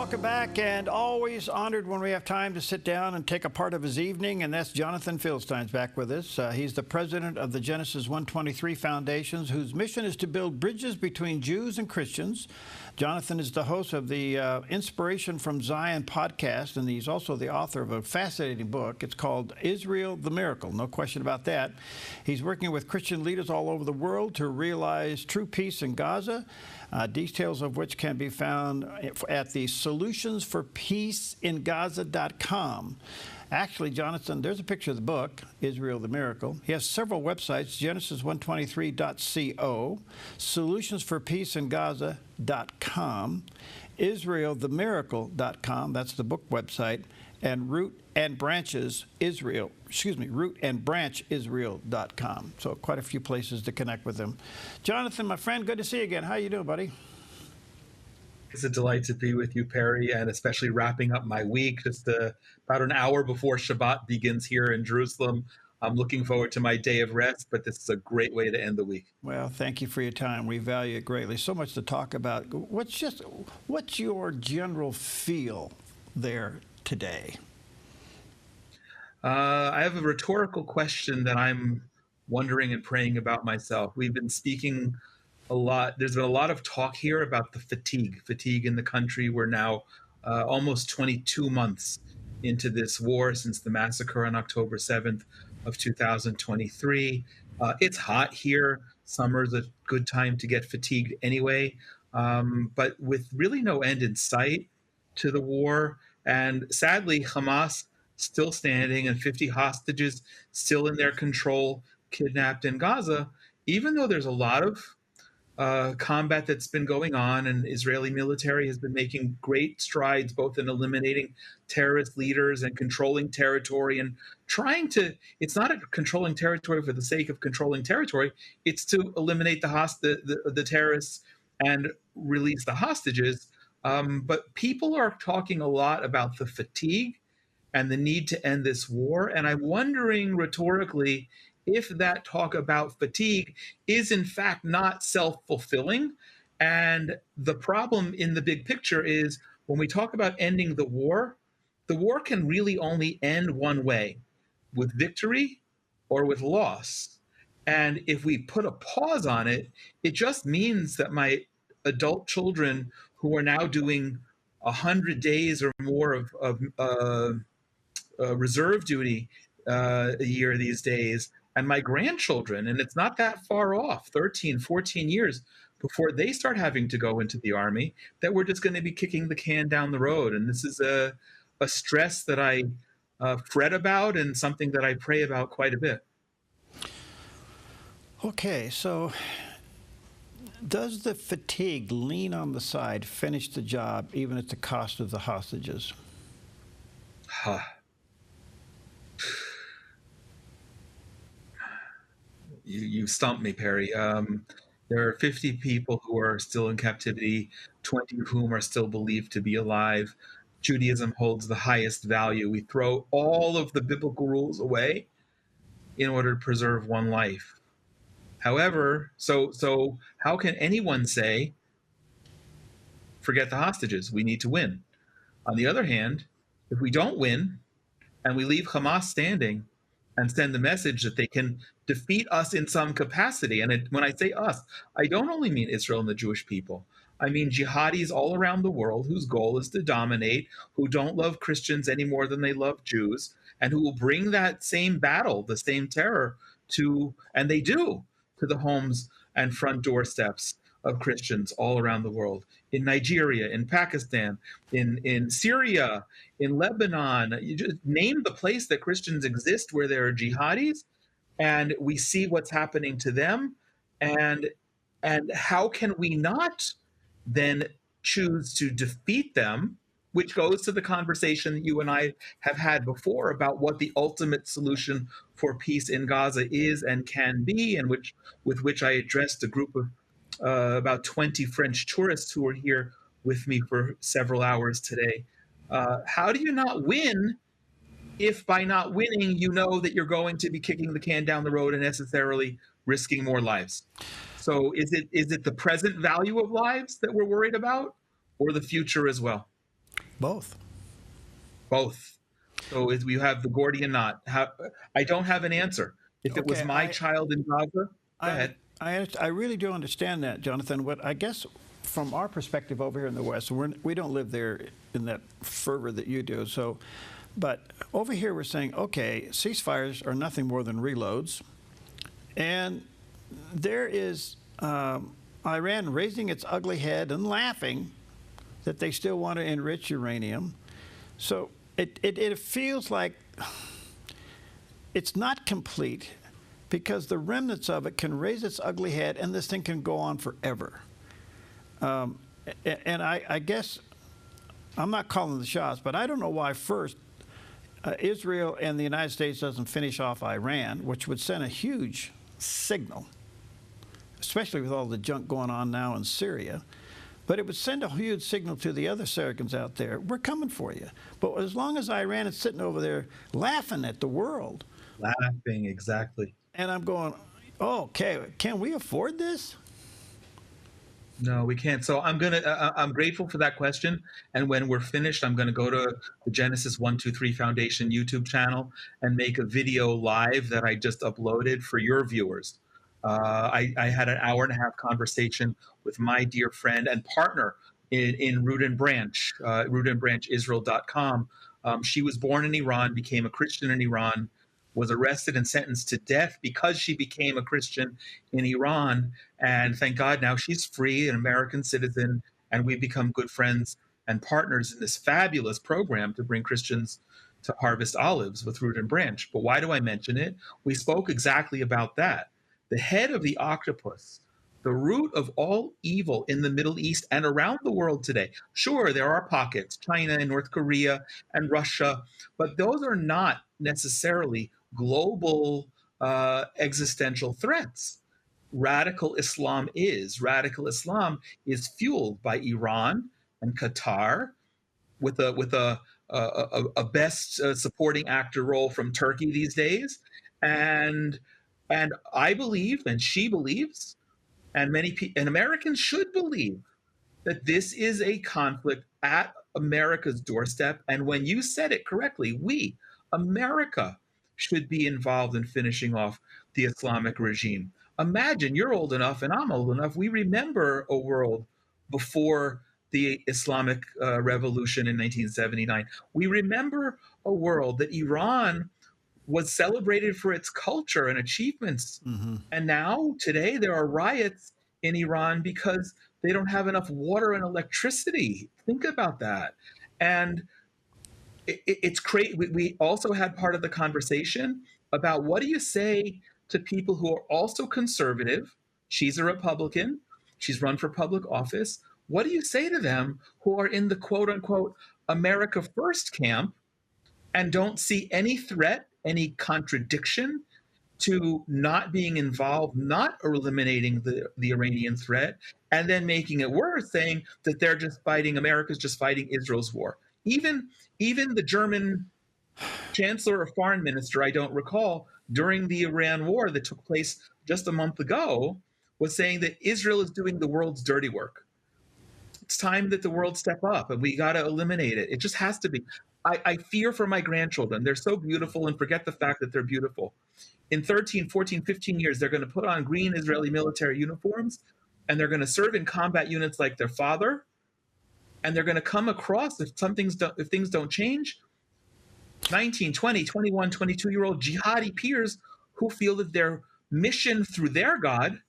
Welcome back, and always honored when we have time to sit down and take a part of his evening, and that's Jonathan Feldstein's back with us. He's the president of the Genesis 123 Foundations, whose mission is to build bridges between Jews and Christians. Jonathan is the host of the Inspiration from Zion podcast, and he's also the author of a fascinating book. It's called Israel the Miracle, no question about that. He's working with Christian leaders all over the world to realize true peace in Gaza, details of which can be found at the solutionsforpeaceingaza.com. Actually, Jonathan, there's a picture of the book, Israel the Miracle. He has several websites, genesis123.co, solutionsforpeaceingaza.com, israelthemiracle.com, that's the book website, and rootandbranchisrael.com. So quite a few places to connect with him. Jonathan, my friend, good to see you again. How you doing, buddy? It's a delight to be with you, Perry, and especially wrapping up my week just about an hour before Shabbat begins here in Jerusalem. I'm looking forward to my day of rest, but this is a great way to end the week. Well, thank you for your time. We value it greatly. So much to talk about. What's your general feel there today? I have a rhetorical question that I'm wondering and praying about myself. We've been speaking a lot. There's been a lot of talk here about the fatigue in the country. We're now almost 22 months into this war since the massacre on October 7th of 2023. It's hot here. Summer's a good time to get fatigued anyway. But with really no end in sight to the war, and sadly, Hamas still standing and 50 hostages still in their control, kidnapped in Gaza, even though there's a lot of combat that's been going on, and Israeli military has been making great strides both in eliminating terrorist leaders and controlling territory and trying to, it's not a controlling territory for the sake of controlling territory, it's to eliminate the terrorists and release the hostages. But people are talking a lot about the fatigue and the need to end this war. And I'm wondering rhetorically if that talk about fatigue is in fact not self-fulfilling. And the problem in the big picture is when we talk about ending the war can really only end one way, with victory or with loss. And if we put a pause on it, it just means that my adult children who are now doing 100 days or more of reserve duty a year these days, and my grandchildren, and it's not that far off, 13, 14 years before they start having to go into the army, that we're just going to be kicking the can down the road. And this is a stress that I fret about and something that I pray about quite a bit. Okay, so does the fatigue lean on the side finish the job even at the cost of the hostages? You stumped me, Perry. There are 50 people who are still in captivity, 20 of whom are still believed to be alive. Judaism holds the highest value. We throw all of the biblical rules away in order to preserve one life. However, so how can anyone say, forget the hostages, we need to win? On the other hand, if we don't win and we leave Hamas standing and send the message that they can defeat us in some capacity, and when I say us, I don't only mean Israel and the Jewish people. I mean jihadis all around the world whose goal is to dominate, who don't love Christians any more than they love Jews, and who will bring that same battle, the same terror and they do, to the homes and front doorsteps of Christians all around the world, in Nigeria, in Pakistan, in Syria, in Lebanon. You just name the place that Christians exist where there are jihadis, and we see what's happening to them. And how can we not then choose to defeat them, which goes to the conversation that you and I have had before about what the ultimate solution for peace in Gaza is and can be, and with which I addressed a group of about 20 French tourists who were here with me for several hours today. How do you not win if by not winning you know that you're going to be kicking the can down the road and necessarily risking more lives? So is it the present value of lives that we're worried about, or the future as well? Both. Both. So we have the Gordian knot. I don't have an answer. If it was Okay, my child in Gaza, go ahead. I really do understand that, Jonathan. What I guess from our perspective over here in the West, we don't live there in that fervor that you do. So, but over here we're saying, okay, ceasefires are nothing more than reloads, and there is Iran raising its ugly head and laughing that they still want to enrich uranium. So it feels like it's not complete because the remnants of it can raise its ugly head and this thing can go on forever. And I guess I'm not calling the shots, but I don't know why first Israel and the United States doesn't finish off Iran, which would send a huge signal, especially with all the junk going on now in Syria. But it would send a huge signal to the other Saracens out there, we're coming for you. But as long as Iran is sitting over there laughing at the world. Laughing, exactly. And I'm going, oh, okay, can we afford this? No, we can't. So I'm grateful for that question. And when we're finished, I'm gonna go to the Genesis 123 Foundation YouTube channel and make a video live that I just uploaded for your viewers. I had an hour and a half conversation with my dear friend and partner in Root and Branch, rootandbranchisrael.com. She was born in Iran, became a Christian in Iran, was arrested and sentenced to death because she became a Christian in Iran. And thank God now she's free, an American citizen, and we've become good friends and partners in this fabulous program to bring Christians to harvest olives with Root and Branch. But why do I mention it? We spoke exactly about that. The head of the octopus, the root of all evil in the Middle East and around the world today. Sure, there are pockets, China and North Korea and Russia, but those are not necessarily global existential threats. Radical Islam is. Radical Islam is fueled by Iran and Qatar, with a best supporting actor role from Turkey these days, and I believe, and she believes, and and Americans should believe that this is a conflict at America's doorstep. And when you said it correctly, we, America, should be involved in finishing off the Islamic regime. Imagine, you're old enough and I'm old enough, we remember a world before the Islamic revolution in 1979. We remember a world that Iran was celebrated for its culture and achievements. Mm-hmm. And now, today, there are riots in Iran because they don't have enough water and electricity. Think about that. And it's crazy. We also had part of the conversation about what do you say to people who are also conservative? She's a Republican. She's run for public office. What do you say to them who are in the quote unquote America First camp and don't see any threat, any contradiction to not being involved, not eliminating the Iranian threat, and then making it worse, saying that they're just fighting, America's just fighting Israel's war. Even the German chancellor or foreign minister, I don't recall, during the Iran war that took place just a month ago, was saying that Israel is doing the world's dirty work. It's time that the world step up, and we got to eliminate it. It just has to be. I fear for my grandchildren. They're so beautiful, and forget the fact that they're beautiful. In 13, 14, 15 years, they're going to put on green Israeli military uniforms, and they're going to serve in combat units like their father, and they're going to come across, if things don't change, 19, 20, 21, 22-year-old jihadi peers who feel that their mission through their God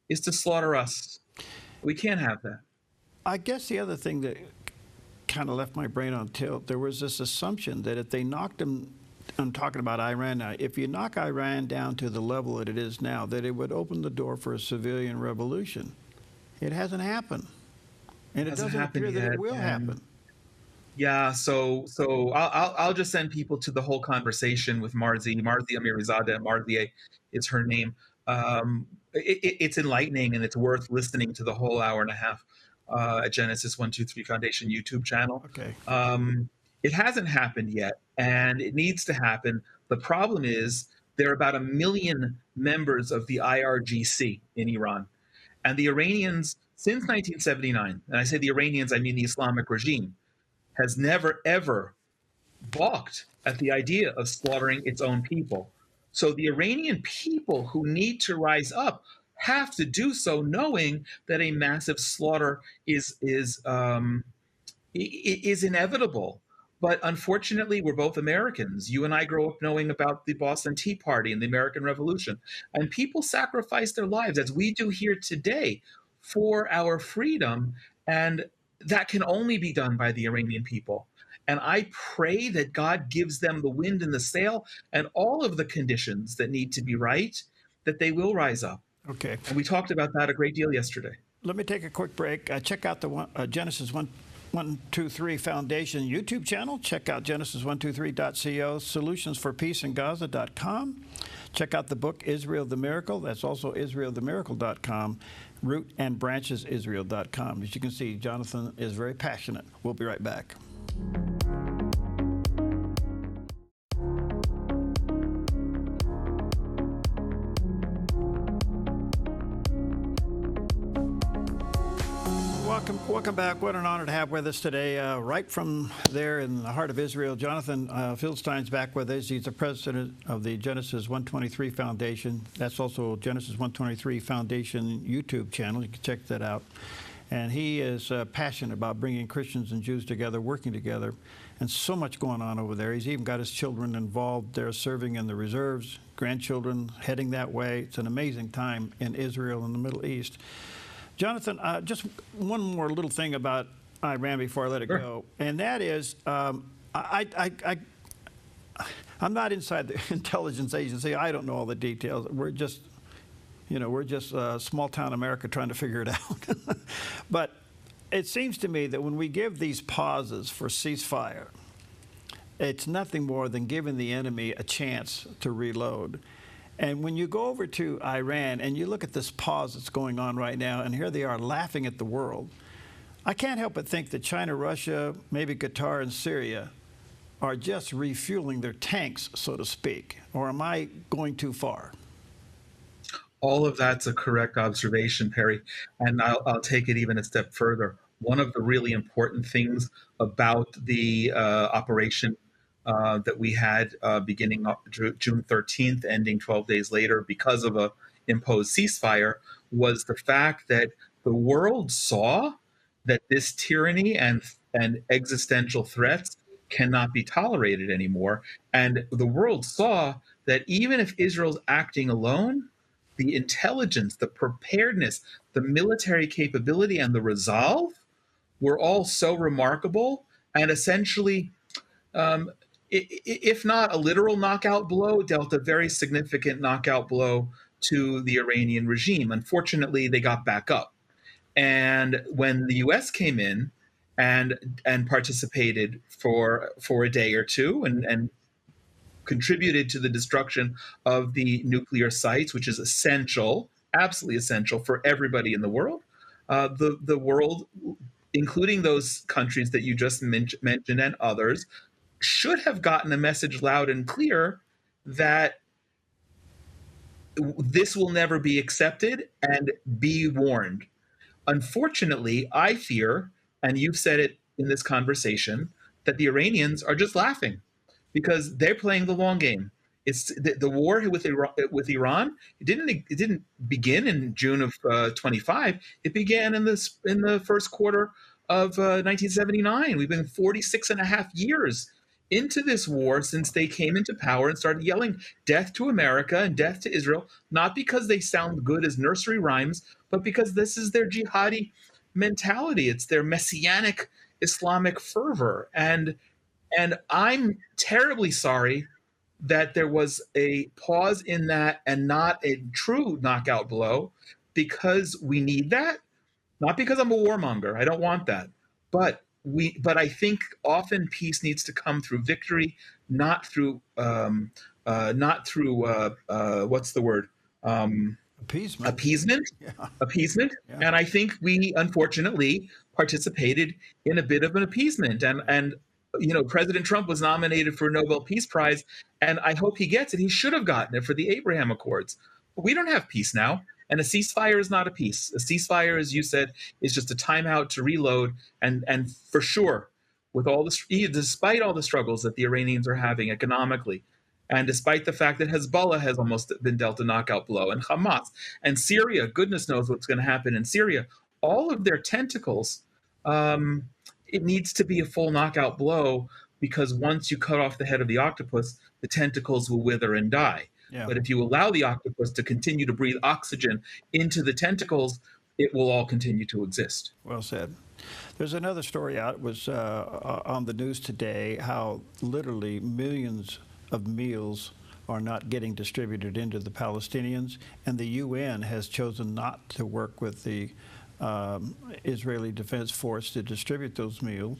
is to slaughter us. We can't have that. I guess the other thing that kind of left my brain on tilt, there was this assumption that if they knocked them, I'm talking about Iran now, if you knock Iran down to the level that it is now, that it would open the door for a civilian revolution. It hasn't happened. And it doesn't appear that it will happen. Yeah, so I'll just send people to the whole conversation with Marzi Amirizadeh. Marzi is her name. It's enlightening, and it's worth listening to the whole hour and a half at Genesis 123 Foundation YouTube channel. Okay. It hasn't happened yet, and it needs to happen. The problem is there are about 1 million members of the IRGC in Iran, and the Iranians, since 1979, and I say the Iranians, I mean the Islamic regime, has never, ever balked at the idea of slaughtering its own people. So the Iranian people who need to rise up have to do so knowing that a massive slaughter is inevitable. But unfortunately, we're both Americans. You and I grow up knowing about the Boston Tea Party and the American Revolution. And people sacrifice their lives, as we do here today, for our freedom. And that can only be done by the Iranian people. And I pray that God gives them the wind in the sail and all of the conditions that need to be right, that they will rise up. Okay. And we talked about that a great deal yesterday. Let me take a quick break. Check out the Genesis 123 Foundation YouTube channel. Check out Genesis123.co, solutionsforpeaceingaza.com. Check out the book Israel the Miracle. That's also IsraelTheMiracle.com. RootandBranchesIsrael.com. As you can see, Jonathan is very passionate. We'll be right back. Welcome back. What an honor to have with us today. Right from there in the heart of Israel, Jonathan Feldstein's back with us. He's the president of the Genesis 123 Foundation. That's also Genesis 123 Foundation YouTube channel. You can check that out. And he is passionate about bringing Christians and Jews together, working together, and so much going on over there. He's even got his children involved there, serving in the reserves, grandchildren heading that way. It's an amazing time in Israel and the Middle East. Jonathan, just one more little thing about Iran before I let it go, and that is, I'm not inside the intelligence agency. I don't know all the details. We're just small town America trying to figure it out. But it seems to me that when we give these pauses for ceasefire, it's nothing more than giving the enemy a chance to reload. And when you go over to Iran and you look at this pause that's going on right now, and here they are laughing at the world, I can't help but think that China, Russia, maybe Qatar and Syria are just refueling their tanks, so to speak. Or am I going too far? All of that's a correct observation, Perry. And I'll take it even a step further. One of the really important things about the operation that we had beginning June 13th, ending 12 days later because of a imposed ceasefire, was the fact that the world saw that this tyranny and existential threats cannot be tolerated anymore. And the world saw that even if Israel's acting alone, the intelligence, the preparedness, the military capability, and the resolve were all so remarkable and essentially if not a literal knockout blow, dealt a very significant knockout blow to the Iranian regime. Unfortunately, they got back up. And when the U.S. came in and participated for a day or two and contributed to the destruction of the nuclear sites, which is essential, absolutely essential for everybody in the world, the world, including those countries that you just mentioned and others, should have gotten a message loud and clear that this will never be accepted and be warned. Unfortunately, I fear, and you've said it in this conversation, that the Iranians are just laughing because they're playing the long game. It's the war with Iran. It didn't begin in June of 25. It began in the first quarter of 1979. We've been 46 and a half years into this war since they came into power and started yelling death to America and death to Israel, not because they sound good as nursery rhymes, but because this is their jihadi mentality. It's their messianic Islamic fervor. And I'm terribly sorry that there was a pause in that and not a true knockout blow, because we need that. Not because I'm a warmonger. I don't want that. But I think often peace needs to come through victory, not through what's the word? Appeasement. Yeah. Appeasement. Yeah. And I think we unfortunately participated in a bit of an appeasement. And President Trump was nominated for a Nobel Peace Prize, and I hope he gets it. He should have gotten it for the Abraham Accords. But we don't have peace now. And a ceasefire is not a peace. A ceasefire, as you said, is just a timeout to reload. And for sure, with all despite all the struggles that the Iranians are having economically, and despite the fact that Hezbollah has almost been dealt a knockout blow, and Hamas and Syria, goodness knows what's going to happen in Syria, all of their tentacles, um, it needs to be a full knockout blow, because once you cut off the head of the octopus, the tentacles will wither and die. Yeah. But if you allow the octopus to continue to breathe oxygen into the tentacles, it will all continue to exist. Well said. There's another story out, was on the news today, how literally millions of meals are not getting distributed into the Palestinians, and the UN has chosen not to work with the Israeli Defense Force to distribute those meals,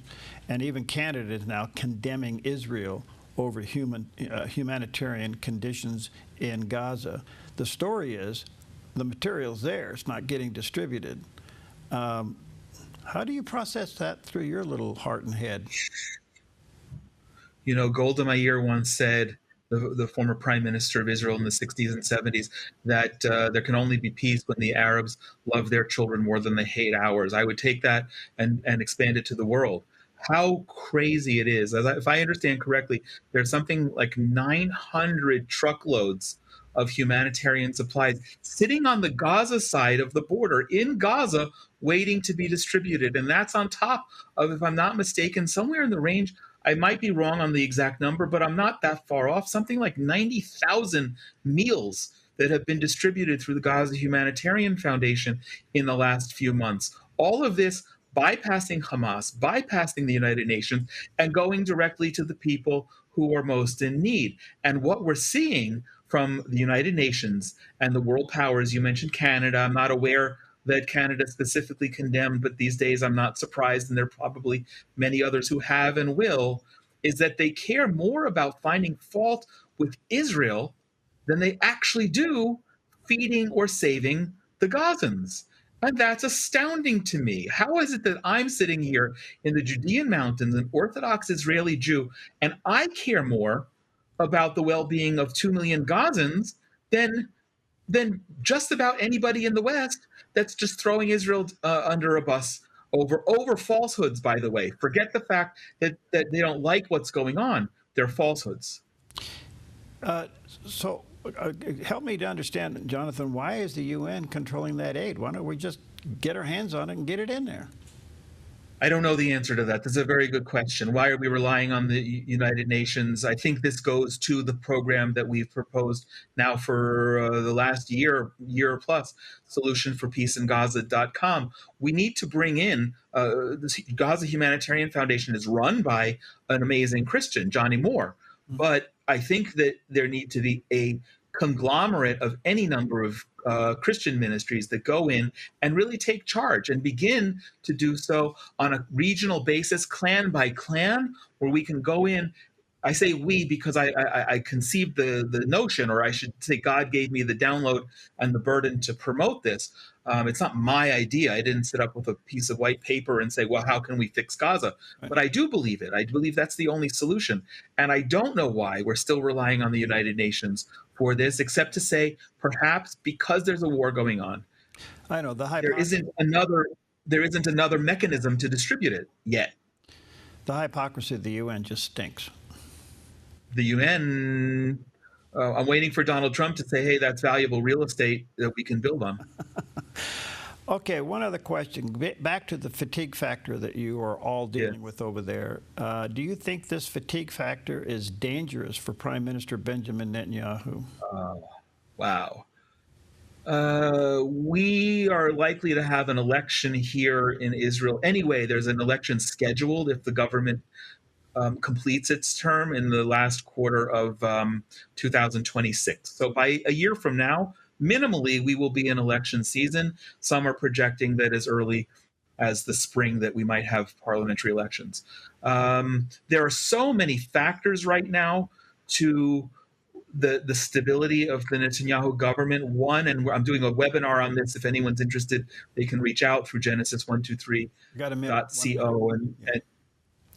and even Canada is now condemning Israel over humanitarian conditions in Gaza. The story is the material's there, it's not getting distributed. How do you process that through your little heart and head? You know, Golda Meir once said, the former prime minister of Israel in the 60s and 70s, that there can only be peace when the Arabs love their children more than they hate ours. I would take that and expand it to the world. How crazy it is. If I understand correctly, there's something like 900 truckloads of humanitarian supplies sitting on the Gaza side of the border in Gaza, waiting to be distributed. And that's on top of, if I'm not mistaken, somewhere in the range, I might be wrong on the exact number, but I'm not that far off, something like 90,000 meals that have been distributed through the Gaza Humanitarian Foundation in the last few months. All of this bypassing Hamas, bypassing the United Nations, and going directly to the people who are most in need. And what we're seeing from the United Nations and the world powers, you mentioned Canada, I'm not aware that Canada specifically condemned, but these days I'm not surprised, and there are probably many others who have and will, is that they care more about finding fault with Israel than they actually do feeding or saving the Gazans. And that's astounding to me. How is it that I'm sitting here in the Judean mountains, an Orthodox Israeli Jew, and I care more about the well-being of 2 million Gazans than just about anybody in the West that's just throwing Israel under a bus over falsehoods, by the way. Forget the fact that they don't like what's going on. They're falsehoods. So help me to understand, Jonathan, why is the UN controlling that aid? Why don't we just get our hands on it and get it in there? I don't know the answer to that. That's a very good question. Why are we relying on the United Nations? I think this goes to the program that we've proposed now for the last year plus, solutionforpeaceingaza.com. We need to bring in, the Gaza Humanitarian Foundation is run by an amazing Christian, Johnny Moore. But I think that there need to be a conglomerate of any number of Christian ministries that go in and really take charge and begin to do so on a regional basis, clan by clan, where we can go in. I say we because I conceived the notion, or I should say God gave me the download and the burden to promote this. It's not my idea. I didn't sit up with a piece of white paper and say, well, how can we fix Gaza? Right. But I do believe it. I believe that's the only solution. And I don't know why we're still relying on the United Nations for this, except to say perhaps because there's a war going on. I know there isn't another mechanism to distribute it yet. The hypocrisy of the UN just stinks. The UN, I'm waiting for Donald Trump to say, hey, that's valuable real estate that we can build on. Okay, one other question. Back to the fatigue factor that you are all dealing with over there. Do you think this fatigue factor is dangerous for Prime Minister Benjamin Netanyahu? Wow. We are likely to have an election here in Israel. Anyway, there's an election scheduled if the government completes its term in the last quarter of 2026. So by a year from now, minimally, we will be in election season. Some are projecting that as early as the spring that we might have parliamentary elections. There are so many factors right now to the stability of the Netanyahu government. One, and I'm doing a webinar on this. If anyone's interested, they can reach out through Genesis123.co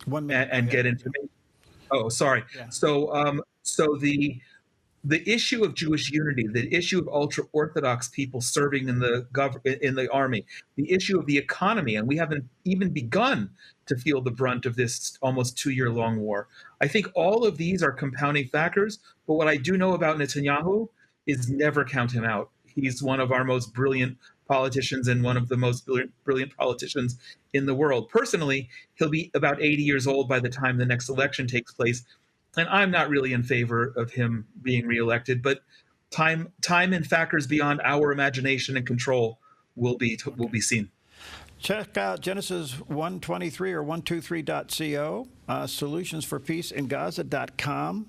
and get information. Oh, sorry. Yeah. So the issue of Jewish unity, the issue of ultra Orthodox people serving in the in the army, the issue of the economy, and we haven't even begun to feel the brunt of this almost 2-year long war. I think all of these are compounding factors. But what I do know about Netanyahu is never count him out. He's one of our most brilliant politicians and one of the most brilliant politicians in the world. Personally, he'll be about 80 years old by the time the next election takes place, and I'm not really in favor of him being reelected. But time and factors beyond our imagination and control will be seen. Check out Genesis 123 or 123.co, solutionsforpeaceingaza.com,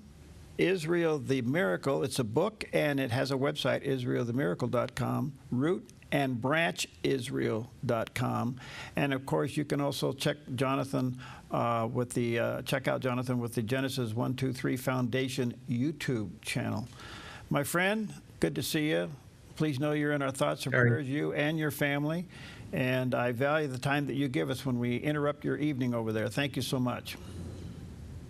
Israel the Miracle. It's a book, and it has a website, israelthemiracle.com, root and branch israel.com. And of course, you can also check Jonathan check out Jonathan with the Genesis 123 Foundation YouTube channel. My friend, good to see you. Please know you're in our thoughts and prayers, you and your family. And I value the time that you give us when we interrupt your evening over there. Thank you so much.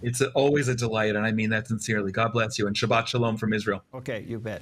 It's always a delight, and I mean that sincerely. God bless you, and Shabbat Shalom from Israel. Okay, you bet.